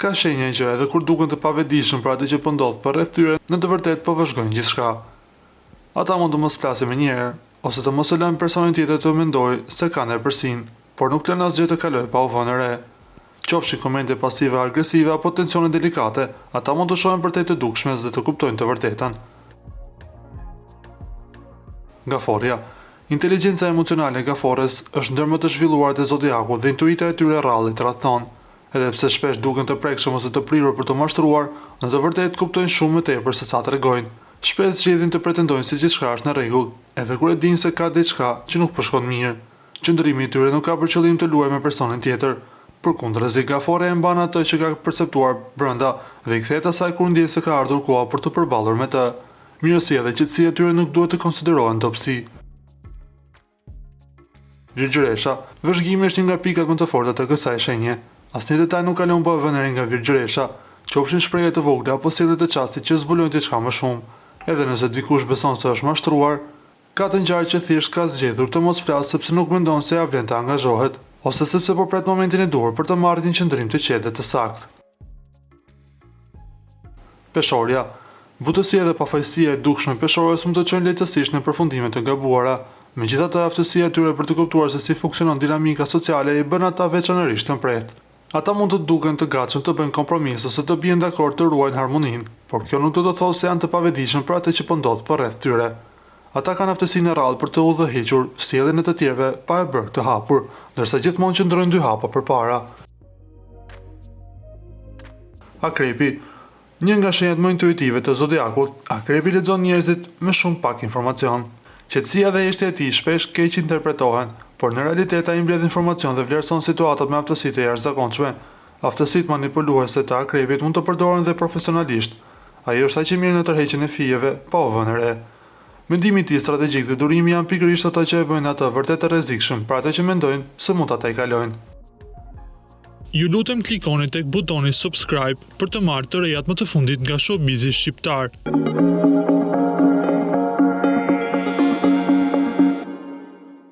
Ka shenja që edhe kur duken të pavetëdijshëm për atë që po ndodh përreth tyre, në të vërtetë po vëzhgojnë gjithçka. Ata mund të mos flasin më njëherë, ose të mos e lënë personin tjetër të mendojë se kanë epërsinë, por nuk lënë asgjë të kalojë pa u vënë re. Qofshin komente pasive agresive apo tensione delikate, ata mund të shohen vërtet të dukshmes dhe të kuptojnë të vërtetën. Gaforja. Inteligjenca emocionale e gafores është ndër më të zhvilluarat e zodiakut dhe intuita e tyre rrallit rrethon. Edhe pse shpesh duken të prekshëm ose të prirur për të mashtruar, në të vërtetë kuptojnë shumë më tepër se sa tregojnë. Shpesh zgjedhin të pretendojnë se gjithçka është në rregull, edhe kur e dinë se ka diçka që nuk po shkon mirë. Qëndrimi i tyre nuk ka për qëllim të luajë me personin tjetër. Përkundërzi, gafore e mban atë që ka perceptuar brenda dhe i kthehet asaj kur ndjen se ka ardhur koha për të përballur me të. Mirësia dhe qetësia e tyre nuk duhet të konsiderohen dobësi. Virgjëresha. Vëzhgimi është një nga pikat më të forta të kësaj shenje. Asnjë detaj nuk kalon pa vënë re nga virgjëresha, qofshin shprehje të vogla apo sjellje të çastit që zbulojnë diçka më shumë. Edhe nëse dikush beson se është mashtruar, ka të ngjarë që thjesht ka zgjedhur të mos flasë sepse nuk mendon se ja vlen të angazhohet, ose sepse po pret momentin e duhur për të marrë një qëndrim të qetë dhe të saktë. Peshorja. Butësia dhe pafajësia e dukshme peshorës mund të çojnë lehtësisht në përfundime të gabuara. Megjithatë, aftësia e tyre për të kuptuar se si funksionon dinamika sociale i bën ata veçanërisht të mprehtë. Ata mund të duken të gatshëm të bëjnë kompromis ose të bien dakord të ruajnë harmoninë, por kjo nuk do të thotë se janë të pavetëdijshëm për atë që po ndodh përreth tyre. Ata kanë aftësinë e rrallë për të udhëhequr sjelljen e të tjerëve pa e bërë të hapur, ndërsa gjithmonë qëndrojnë dy hapa përpara. Akrepi. Një nga shenjat më intuitive të zodiakut, akrepi lexon njerëzit me shumë pak informacion. Qetësia dhejeshtja e tij shpesh keq interpretohen, por në realitet ai mbledh informacion dhe vlerëson situatat me aftësi të jashtëzakonshme. Aftësitë manipuluese të akrepit mund të përdoren dhe profesionalisht. Ai është aq i mirë në tërheqjen e fijeve, pa u vënë re. Mendimi i tij strategjik dhe durimi janë pikërisht ata që e bëjnë atë vërtet të rrezikshëm për ata që mendojnë se mund ta tajkalojnë. Ju lutem klikoni tek butoni subscribe për të marrë të rejat më të fundit nga Showbizi shqiptar.